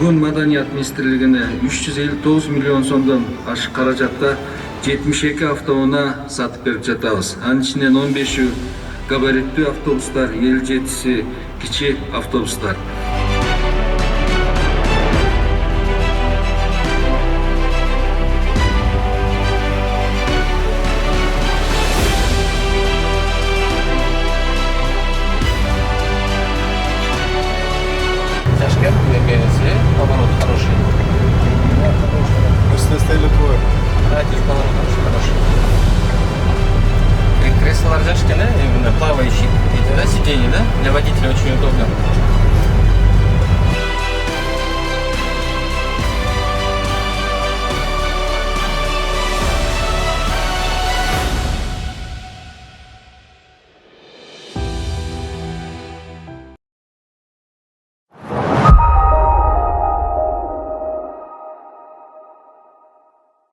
Бүгүн Маданият министрлигине 359 миллион сомдон ашык каражатта 72 автоунаа сатып берип жатабыз. Анын ичинен 15 габариттүү автобустар, 57 кичи автобустар. Тяжкий, поворот хороший. Стеле твой. Радиус поворот очень хороший. Кресло ржавчины, именно плавающий, эти, да, сиденье, да? Для водителя очень удобно.